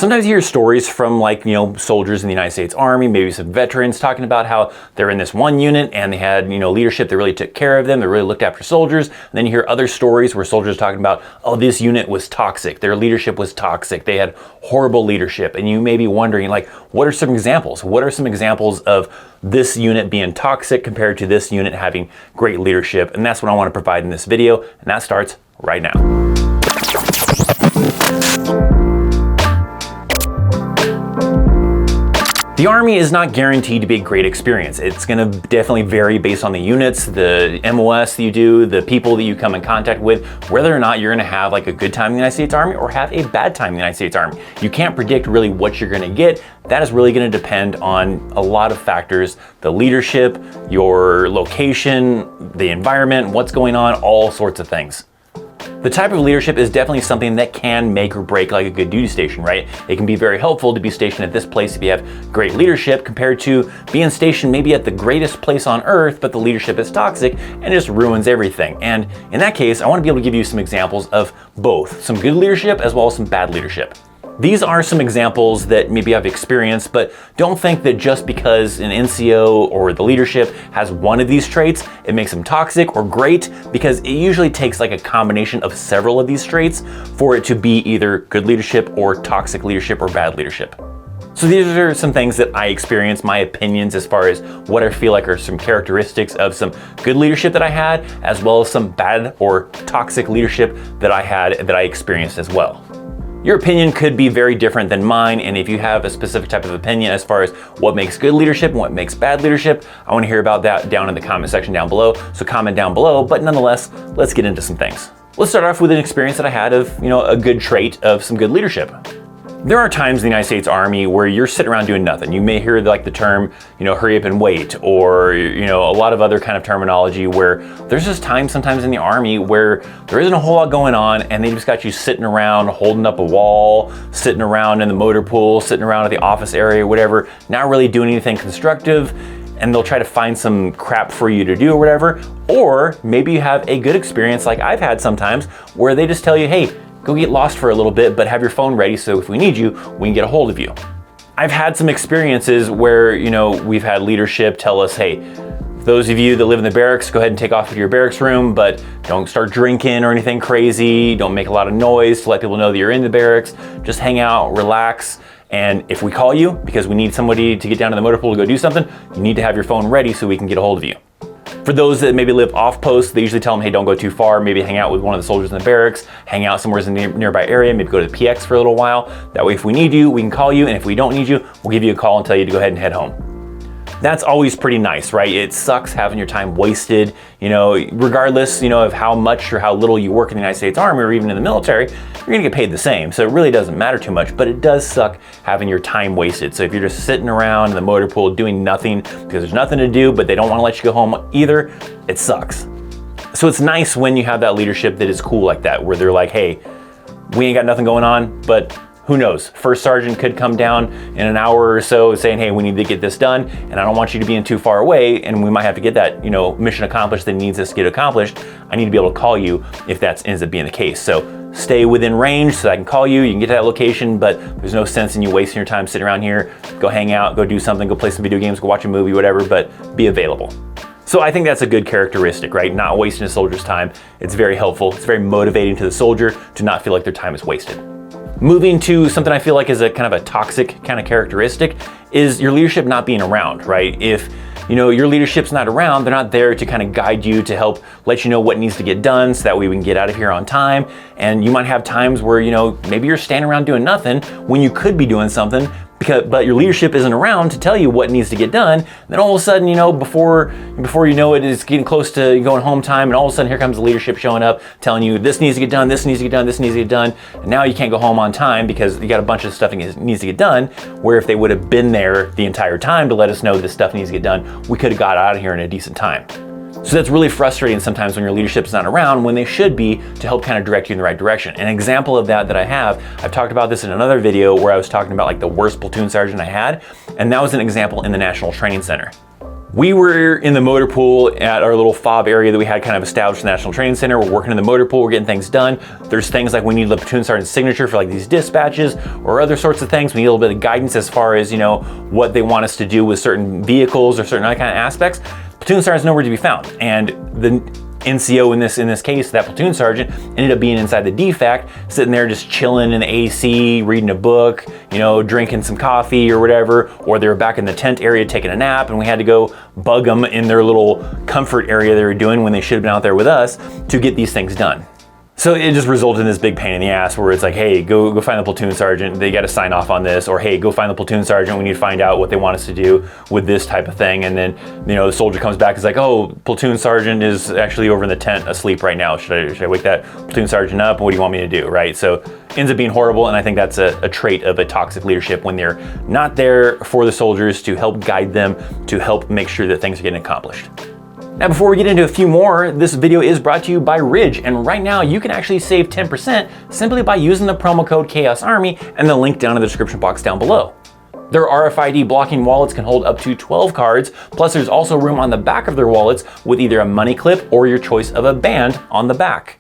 Sometimes you hear stories from soldiers in the United States Army, maybe some veterans talking about how they're in this one unit and they had, leadership that really took care of them, that really looked after soldiers. And then you hear other stories where soldiers are talking about, oh, this unit was toxic. Their leadership was toxic. They had horrible leadership. And you may be wondering, what are some examples? What are some examples of this unit being toxic compared to this unit having great leadership? And that's what I want to provide in this video. And that starts right now. The Army is not guaranteed to be a great experience. It's going to definitely vary based on the units, the MOS that you do, the people that you come in contact with, whether or not you're going to have a good time in the United States Army or have a bad time in the United States Army. You can't predict really what you're going to get. That is really going to depend on a lot of factors: the leadership, your location, the environment, what's going on, all sorts of things. The type of leadership is definitely something that can make or break a good duty station, right? It can be very helpful to be stationed at this place if you have great leadership compared to being stationed maybe at the greatest place on earth, but the leadership is toxic and just ruins everything. And in that case, I want to be able to give you some examples of both, some good leadership as well as some bad leadership. These are some examples that maybe I've experienced, but don't think that just because an NCO or the leadership has one of these traits, it makes them toxic or great, because it usually takes a combination of several of these traits for it to be either good leadership or toxic leadership or bad leadership. So these are some things that I experienced, my opinions as far as what I feel like are some characteristics of some good leadership that I had, as well as some bad or toxic leadership that I had that I experienced as well. Your opinion could be very different than mine, and if you have a specific type of opinion as far as what makes good leadership and what makes bad leadership, I want to hear about that down in the comment section down below. So comment down below, but nonetheless, let's get into some things. Let's start off with an experience that I had of, a good trait of some good leadership. There are times in the United States Army where you're sitting around doing nothing. You may hear the term, hurry up and wait, or, a lot of other kind of terminology where there's just times sometimes in the Army where there isn't a whole lot going on and they just got you sitting around holding up a wall, sitting around in the motor pool, sitting around at the office area, whatever, not really doing anything constructive. And they'll try to find some crap for you to do or whatever. Or maybe you have a good experience like I've had sometimes where they just tell you, hey, go get lost for a little bit, but have your phone ready so if we need you, we can get a hold of you. I've had some experiences where, we've had leadership tell us, hey, those of you that live in the barracks, go ahead and take off to your barracks room, but don't start drinking or anything crazy. Don't make a lot of noise to let people know that you're in the barracks. Just hang out, relax. And if we call you because we need somebody to get down to the motor pool to go do something, you need to have your phone ready so we can get a hold of you. For those that maybe live off post, they usually tell them, hey, don't go too far. Maybe hang out with one of the soldiers in the barracks, hang out somewhere in the nearby area, maybe go to the PX for a little while. That way, if we need you, we can call you. And if we don't need you, we'll give you a call and tell you to go ahead and head home. That's always pretty nice, right? It sucks having your time wasted, regardless, of how much or how little you work in the United States Army or even in the military, you're gonna get paid the same. So it really doesn't matter too much, but it does suck having your time wasted. So if you're just sitting around in the motor pool doing nothing because there's nothing to do, but they don't wanna let you go home either, it sucks. So it's nice when you have that leadership that is cool like that, where they're like, hey, we ain't got nothing going on, but who knows? First sergeant could come down in an hour or so saying, hey, we need to get this done, and I don't want you to be in too far away, and we might have to get that, mission accomplished that needs us to get accomplished. I need to be able to call you if that ends up being the case. So stay within range so I can call you, you can get to that location, but there's no sense in you wasting your time sitting around here. Go hang out, go do something, go play some video games, go watch a movie, whatever, but be available. So I think that's a good characteristic, right? Not wasting a soldier's time. It's very helpful. It's very motivating to the soldier to not feel like their time is wasted. Moving to something I feel like is a kind of a toxic kind of characteristic is your leadership not being around, right? If your leadership's not around, they're not there to kind of guide you, to help let you know what needs to get done so that way we can get out of here on time. And you might have times where, maybe you're standing around doing nothing when you could be doing something, but your leadership isn't around to tell you what needs to get done. Then all of a sudden, before you know it, it's getting close to going home time, and all of a sudden here comes the leadership showing up, telling you this needs to get done, this needs to get done, this needs to get done. And now you can't go home on time because you got a bunch of stuff that needs to get done, where if they would have been there the entire time to let us know this stuff needs to get done, we could have got out of here in a decent time. So that's really frustrating sometimes when your leadership's not around when they should be, to help kind of direct you in the right direction. An example of that I've talked about this in another video where I was talking about the worst platoon sergeant I had, and that was an example in the National Training Center. We were in the motor pool at our little fob area that we had kind of established in the National Training Center. We're working in the motor pool, we're getting things done. There's things like we need the platoon sergeant's signature for like these dispatches or other sorts of things. We need a little bit of guidance as far as, what they want us to do with certain vehicles or certain other kind of aspects. Platoon sergeant's nowhere to be found. And the NCO in this case, that platoon sergeant, ended up being inside the DFAC, sitting there just chilling in the AC, reading a book, drinking some coffee or whatever, or they were back in the tent area taking a nap, and we had to go bug them in their little comfort area they were doing when they should have been out there with us to get these things done. So it just resulted in this big pain in the ass where it's like, hey, go find the platoon sergeant. They got to sign off on this. Or, hey, go find the platoon sergeant. We need to find out what they want us to do with this type of thing. And then, the soldier comes back. It's like, oh, platoon sergeant is actually over in the tent asleep right now. Should I wake that platoon sergeant up? What do you want me to do, right? So ends up being horrible. And I think that's a trait of a toxic leadership when they're not there for the soldiers to help guide them, to help make sure that things are getting accomplished. Now, before we get into a few more, this video is brought to you by Ridge, and right now you can actually save 10% simply by using the promo code CHAOSARMY and the link down in the description box down below. Their RFID blocking wallets can hold up to 12 cards, plus there's also room on the back of their wallets with either a money clip or your choice of a band on the back.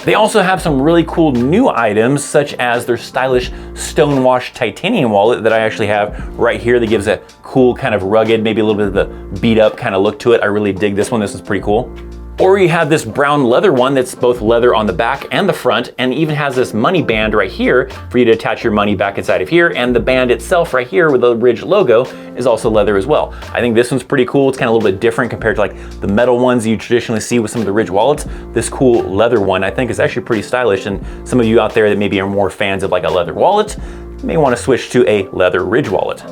They also have some really cool new items, such as their stylish stonewashed titanium wallet that I actually have right here that gives a cool kind of rugged, maybe a little bit of the beat up kind of look to it. I really dig this one. This is pretty cool. Or you have this brown leather one that's both leather on the back and the front, and even has this money band right here for you to attach your money back inside of here, and the band itself right here with the Ridge logo is also leather as well. I think this one's pretty cool. It's kind of a little bit different compared to like the metal ones you traditionally see with some of the Ridge wallets. This cool leather one I think is actually pretty stylish, and some of you out there that maybe are more fans of like a leather wallet may want to switch to a leather Ridge wallet.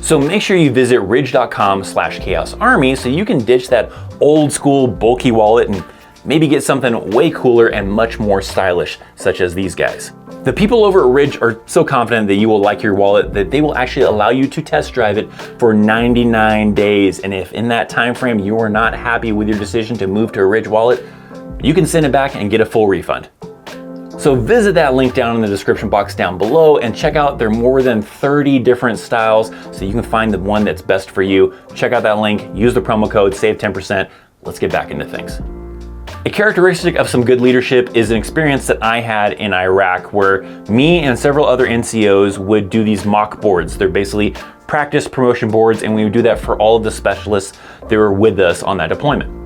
So make sure you visit ridge.com/chaosarmy so you can ditch that old school bulky wallet and maybe get something way cooler and much more stylish, such as these guys. The people over at Ridge are so confident that you will like your wallet that they will actually allow you to test drive it for 99 days. And if in that time frame you are not happy with your decision to move to a Ridge wallet, you can send it back and get a full refund. So visit that link down in the description box down below and check out their more than 30 different styles so you can find the one that's best for you. Check out that link, use the promo code, save 10%. Let's get back into things. A characteristic of some good leadership is an experience that I had in Iraq where me and several other NCOs would do these mock boards. They're basically practice promotion boards, and we would do that for all of the specialists that were with us on that deployment.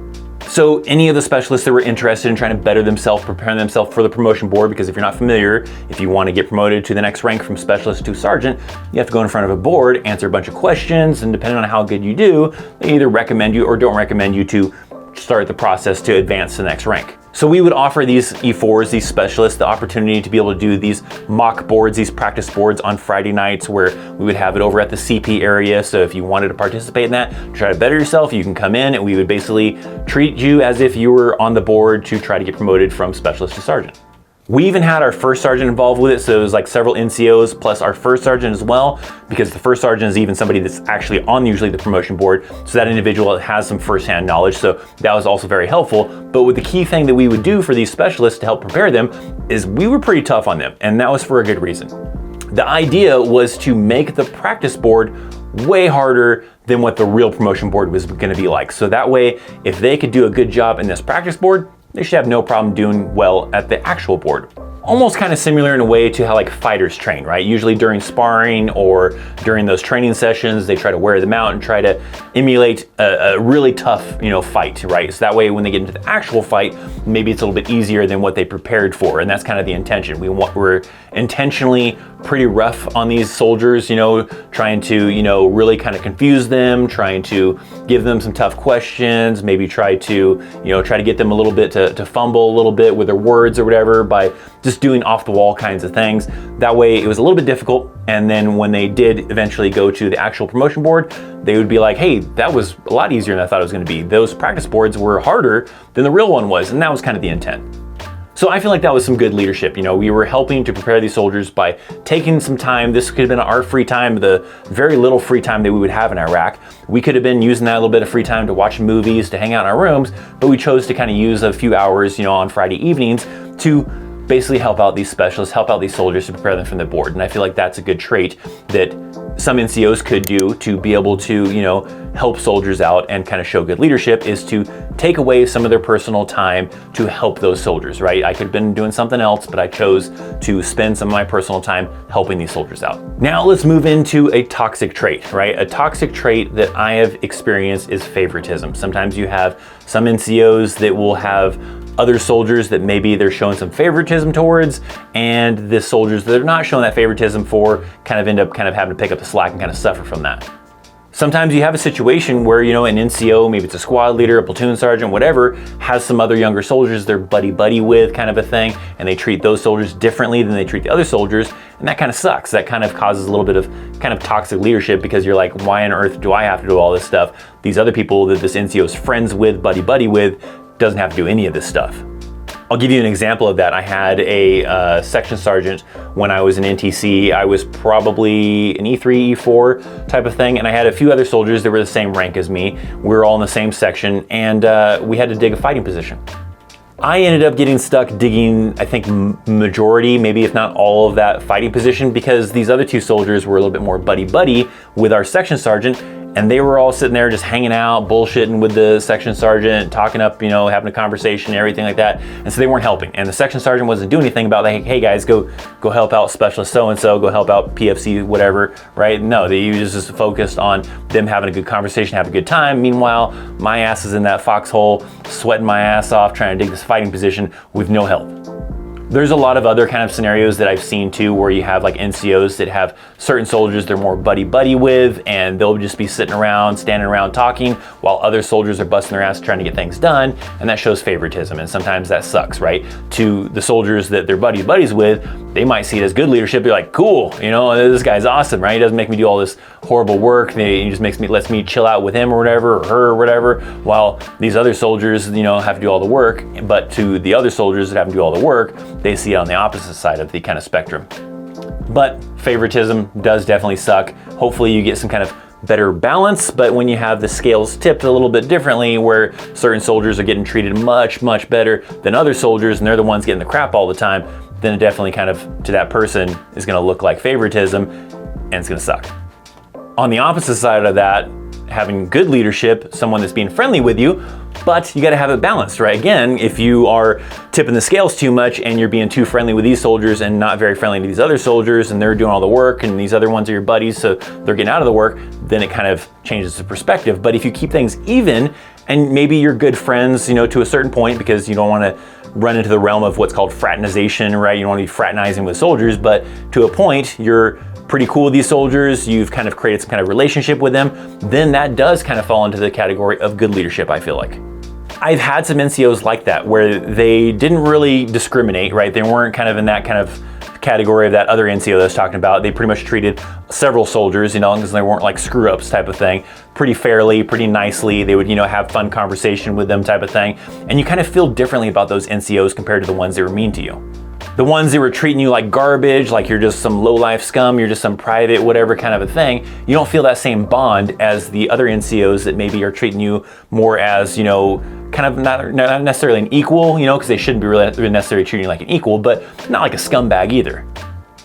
So any of the specialists that were interested in trying to better themselves, preparing themselves for the promotion board, because if you're not familiar, if you want to get promoted to the next rank from specialist to sergeant, you have to go in front of a board, answer a bunch of questions, and depending on how good you do, they either recommend you or don't recommend you to start the process to advance to the next rank. So we would offer these E4s, these specialists, the opportunity to be able to do these mock boards, these practice boards on Friday nights, where we would have it over at the CP area. So if you wanted to participate in that, try to better yourself, you can come in and we would basically treat you as if you were on the board to try to get promoted from specialist to sergeant. We even had our first sergeant involved with it, so it was like several NCOs plus our first sergeant as well, because the first sergeant is even somebody that's actually on usually the promotion board, so that individual has some firsthand knowledge, so that was also very helpful. But with the key thing that we would do for these specialists to help prepare them is we were pretty tough on them, and that was for a good reason. The idea was to make the practice board way harder than what the real promotion board was going to be like, so that way if they could do a good job in this practice board, they should have no problem doing well at the actual board. Almost kind of similar in a way to how like fighters train, right? Usually during sparring or during those training sessions, they try to wear them out and try to emulate a really tough, fight, right? So that way when they get into the actual fight, maybe it's a little bit easier than what they prepared for. And that's kind of the intention. We're intentionally pretty rough on these soldiers, trying to, really kind of confuse them, trying to give them some tough questions, maybe try to get them a little bit to fumble a little bit with their words or whatever by just doing off the wall kinds of things. That way it was a little bit difficult. And then when they did eventually go to the actual promotion board, they would be like, hey, that was a lot easier than I thought it was going to be. Those practice boards were harder than the real one was. And that was kind of the intent. So I feel like that was some good leadership. We were helping to prepare these soldiers by taking some time. This could have been our free time, the very little free time that we would have in Iraq. We could have been using that little bit of free time to watch movies, to hang out in our rooms, but we chose to kind of use a few hours, on Friday evenings to basically help out these specialists, help out these soldiers to prepare them for the board. And I feel like that's a good trait that some NCOs could do to be able to, help soldiers out and kind of show good leadership, is to take away some of their personal time to help those soldiers, right? I could have been doing something else, but I chose to spend some of my personal time helping these soldiers out. Now let's move into a toxic trait, right? A toxic trait that I have experienced is favoritism. Sometimes you have some NCOs that will have other soldiers that maybe they're showing some favoritism towards, and the soldiers that they're not showing that favoritism for kind of end up kind of having to pick up the slack and kind of suffer from that. Sometimes you have a situation where, an NCO, maybe it's a squad leader, a platoon sergeant, whatever, has some other younger soldiers they're buddy-buddy with, kind of a thing, and they treat those soldiers differently than they treat the other soldiers, and that kind of sucks. That kind of causes a little bit of kind of toxic leadership, because you're like, why on earth do I have to do all this stuff? These other people that this NCO is friends with, buddy-buddy with, doesn't have to do any of this stuff. I'll give you an example of that. I had a section sergeant when I was in NTC. I was probably an E3, E4 type of thing, and I had a few other soldiers that were the same rank as me. We were all in the same section, and we had to dig a fighting position. I ended up getting stuck digging, I think, majority, maybe if not all of that fighting position, because these other two soldiers were a little bit more buddy-buddy with our section sergeant, and they were all sitting there just hanging out, bullshitting with the section sergeant, talking up, having a conversation, everything like that. And so they weren't helping. And the section sergeant wasn't doing anything about like, hey guys, go help out specialist so-and-so, go help out PFC, whatever, right? No, they just focused on them having a good conversation, have a good time. Meanwhile, my ass is in that foxhole, sweating my ass off, trying to dig this fighting position with no help. There's a lot of other kind of scenarios that I've seen too, where you have like NCOs that have certain soldiers they're more buddy-buddy with, and they'll just be sitting around, standing around talking, while other soldiers are busting their ass trying to get things done, and that shows favoritism, and sometimes that sucks, right? To the soldiers that they're buddies with, they might see it as good leadership. They're like, cool, this guy's awesome, right? He doesn't make me do all this horrible work. He just lets me chill out with him or whatever, or her or whatever, while these other soldiers, have to do all the work. But to the other soldiers that have to do all the work, they see it on the opposite side of the kind of spectrum. But favoritism does definitely suck. Hopefully you get some kind of better balance, but when you have the scales tipped a little bit differently, where certain soldiers are getting treated much, much better than other soldiers, and they're the ones getting the crap all the time, then it definitely kind of, to that person, is gonna look like favoritism, and it's gonna suck. On the opposite side of that, having good leadership, someone that's being friendly with you, but you gotta have it balanced, right? Again, if you are tipping the scales too much and you're being too friendly with these soldiers and not very friendly to these other soldiers, and they're doing all the work and these other ones are your buddies, so they're getting out of the work, then it kind of changes the perspective. But if you keep things even, and maybe you're good friends, to a certain point, because you don't wanna run into the realm of what's called fraternization, right? You don't wanna be fraternizing with soldiers, but to a point, you're pretty cool with these soldiers, you've kind of created some kind of relationship with them, then that does kind of fall into the category of good leadership, I feel like. I've had some NCOs like that, where they didn't really discriminate, right? They weren't kind of in that kind of category of that other NCO that I was talking about. They pretty much treated several soldiers, because they weren't like screw-ups type of thing, pretty fairly, pretty nicely. They would, have fun conversation with them type of thing. And you kind of feel differently about those NCOs compared to the ones that were mean to you. The ones that were treating you like garbage, like you're just some low-life scum, you're just some private whatever kind of a thing, you don't feel that same bond as the other NCOs that maybe are treating you more as, kind of not necessarily an equal, because they shouldn't be really necessarily treating you like an equal, but not like a scumbag either.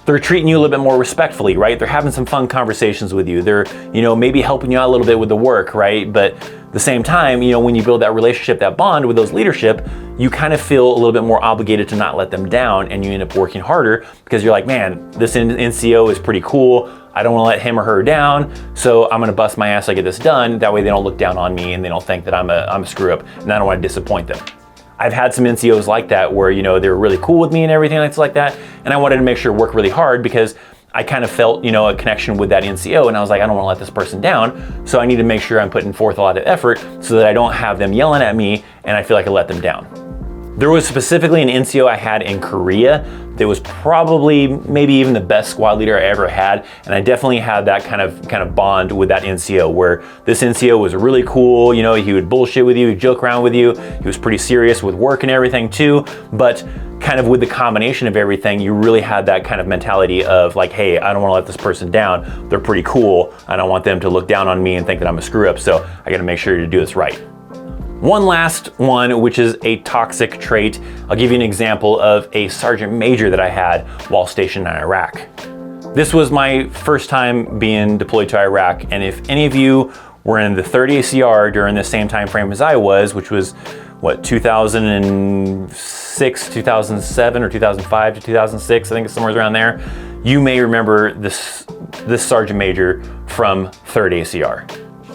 They're treating you a little bit more respectfully, right? They're having some fun conversations with you. They're, maybe helping you out a little bit with the work, right? But at the same time, when you build that relationship, that bond with those leadership, you kind of feel a little bit more obligated to not let them down, and you end up working harder because you're like, man, this NCO is pretty cool. I don't want to let him or her down, so I'm gonna bust my ass to get this done. That way they don't look down on me and they don't think that I'm a screw up, and I don't want to disappoint them. I've had some NCOs like that where, they were really cool with me and everything like that, and I wanted to make sure to work really hard because I kind of felt, a connection with that NCO, and I was like, I don't want to let this person down, so I need to make sure I'm putting forth a lot of effort so that I don't have them yelling at me and I feel like I let them down. There was specifically an NCO I had in Korea that was probably maybe even the best squad leader I ever had, and I definitely had that kind of bond with that NCO, where this NCO was really cool. He would bullshit with you, he'd joke around with you, he was pretty serious with work and everything too, but kind of with the combination of everything, you really had that kind of mentality of like, hey, I don't want to let this person down, they're pretty cool, I don't want them to look down on me and think that I'm a screw up, so I got to make sure to do this right. One last one, which is a toxic trait. I'll give you an example of a sergeant major that I had while stationed in Iraq. This was my first time being deployed to Iraq, and if any of you were in the 3rd ACR during the same time frame as I was, which was what, 2006, 2007, or 2005 to 2006, I think it's somewhere around there, you may remember this sergeant major from 3rd ACR.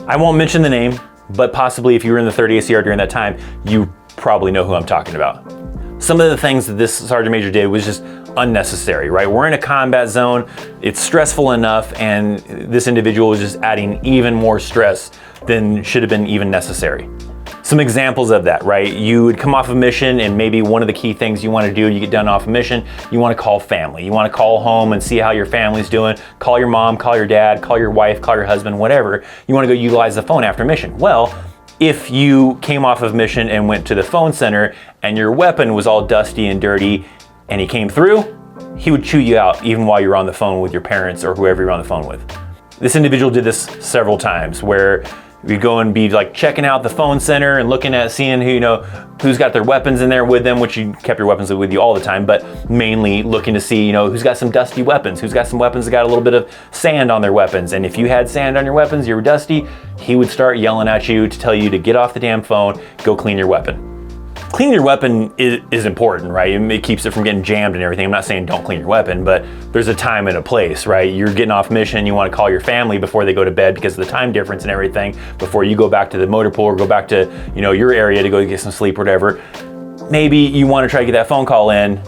I won't mention the name, but possibly if you were in the 3rd ACR during that time, you probably know who I'm talking about. Some of the things that this sergeant major did was just unnecessary, right? We're in a combat zone, it's stressful enough, and this individual was just adding even more stress than should have been even necessary. Some examples of that, right? You would come off a mission, and maybe one of the key things you want to do, you get done off a mission, you want to call family. You want to call home and see how your family's doing. Call your mom, call your dad, call your wife, call your husband, whatever. You want to go utilize the phone after mission. Well, if you came off of mission and went to the phone center and your weapon was all dusty and dirty and he came through, he would chew you out even while you're on the phone with your parents or whoever you're on the phone with. This individual did this several times where we'd go and be like checking out the phone center and looking at seeing who, who's got their weapons in there with them, which you kept your weapons with you all the time, but mainly looking to see, who's got some dusty weapons, who's got some weapons that got a little bit of sand on their weapons. And if you had sand on your weapons, you were dusty, he would start yelling at you to tell you to get off the damn phone, go clean your weapon. Cleaning your weapon is important, right? It keeps it from getting jammed and everything. I'm not saying don't clean your weapon, but there's a time and a place, right? You're getting off mission, you want to call your family before they go to bed because of the time difference and everything, before you go back to the motor pool or go back to, your area to go get some sleep or whatever. Maybe you want to try to get that phone call in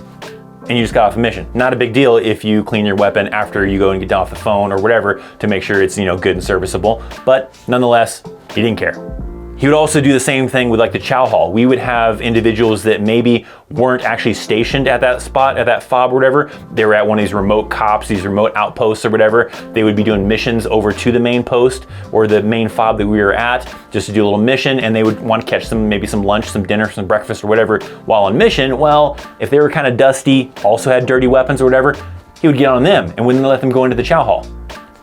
and you just got off a mission. Not a big deal if you clean your weapon after you go and get off the phone or whatever to make sure it's, good and serviceable, but nonetheless, he didn't care. He would also do the same thing with like the chow hall. We would have individuals that maybe weren't actually stationed at that spot, at that fob or whatever. They were at one of these remote cops, these remote outposts or whatever. They would be doing missions over to the main post or the main fob that we were at just to do a little mission, and they would want to catch maybe some lunch, some dinner, some breakfast or whatever while on mission. Well, if they were kind of dusty, also had dirty weapons or whatever, he would get on them and wouldn't let them go into the chow hall.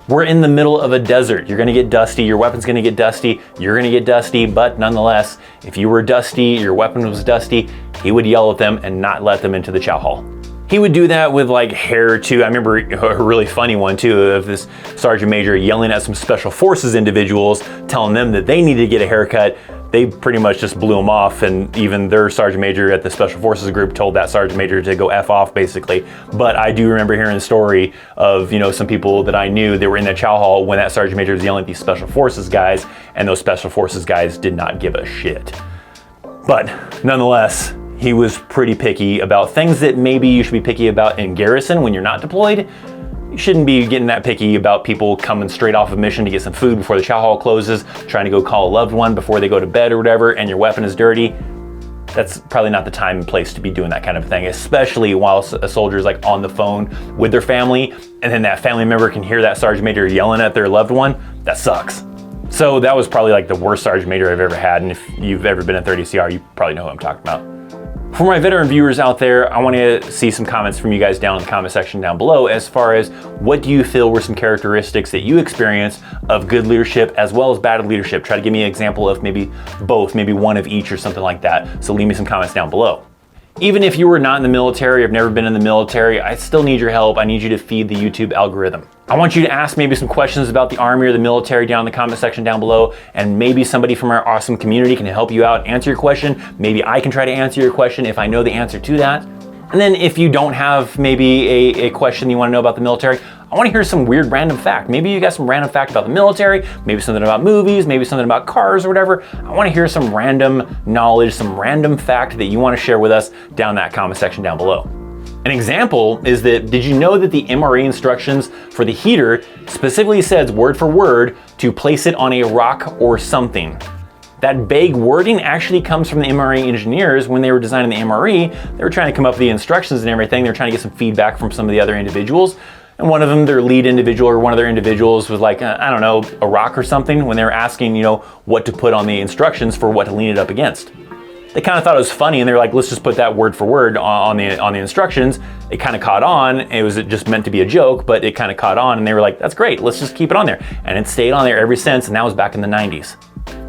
We're in the middle of a desert. You're gonna get dusty, your weapon's gonna get dusty, you're gonna get dusty, but nonetheless, if you were dusty, your weapon was dusty, he would yell at them and not let them into the chow hall. He would do that with like hair too. I remember a really funny one too of this sergeant major yelling at some special forces individuals, telling them that they needed to get a haircut. They pretty much just blew him off, and even their sergeant major at the special forces group told that sergeant major to go F off basically. But I do remember hearing the story of, some people that I knew that were in that chow hall when that sergeant major was yelling at these special forces guys, and those special forces guys did not give a shit. But nonetheless, he was pretty picky about things that maybe you should be picky about in garrison when you're not deployed. You shouldn't be getting that picky about people coming straight off a mission to get some food before the chow hall closes, trying to go call a loved one before they go to bed or whatever, and your weapon is dirty. That's probably not the time and place to be doing that kind of thing, especially while a soldier's like on the phone with their family, and then that family member can hear that sergeant major yelling at their loved one. That sucks. So that was probably like the worst sergeant major I've ever had, and if you've ever been in 30 CR, you probably know who I'm talking about. For my veteran viewers out there, I want to see some comments from you guys down in the comment section down below as far as what do you feel were some characteristics that you experienced of good leadership as well as bad leadership. Try to give me an example of maybe both, maybe one of each or something like that. So leave me some comments down below. Even if you were not in the military, or have never been in the military, I still need your help. I need you to feed the YouTube algorithm. I want you to ask maybe some questions about the Army or the military down in the comment section down below, and maybe somebody from our awesome community can help you out, answer your question. Maybe I can try to answer your question if I know the answer to that. And then if you don't have maybe a question you want to know about the military, I want to hear some weird random fact. Maybe you got some random fact about the military, maybe something about movies, maybe something about cars or whatever. I want to hear some random knowledge, some random fact that you want to share with us down in that comment section down below. An example is that, did you know that the MRE instructions for the heater specifically says word for word to place it on a rock or something? That vague wording actually comes from the MRE engineers when they were designing the MRE. They were trying to come up with the instructions and everything. They were trying to get some feedback from some of the other individuals. And one of them, their lead individual or one of their individuals was like, I don't know, a rock or something when they were asking, what to put on the instructions for what to lean it up against. They kind of thought it was funny and they were like, let's just put that word for word on the instructions. It kind of caught on. It was just meant to be a joke, but it kind of caught on and they were like, that's great, let's just keep it on there. And it stayed on there ever since, and that was back in the 90s.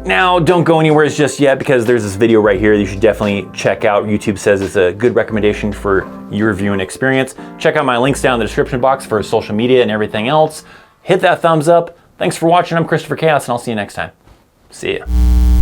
Now, don't go anywhere just yet because there's this video right here you should definitely check out. YouTube says it's a good recommendation for your viewing experience. Check out my links down in the description box for social media and everything else. Hit that thumbs up. Thanks for watching. I'm Christopher Chaos, and I'll see you next time. See ya.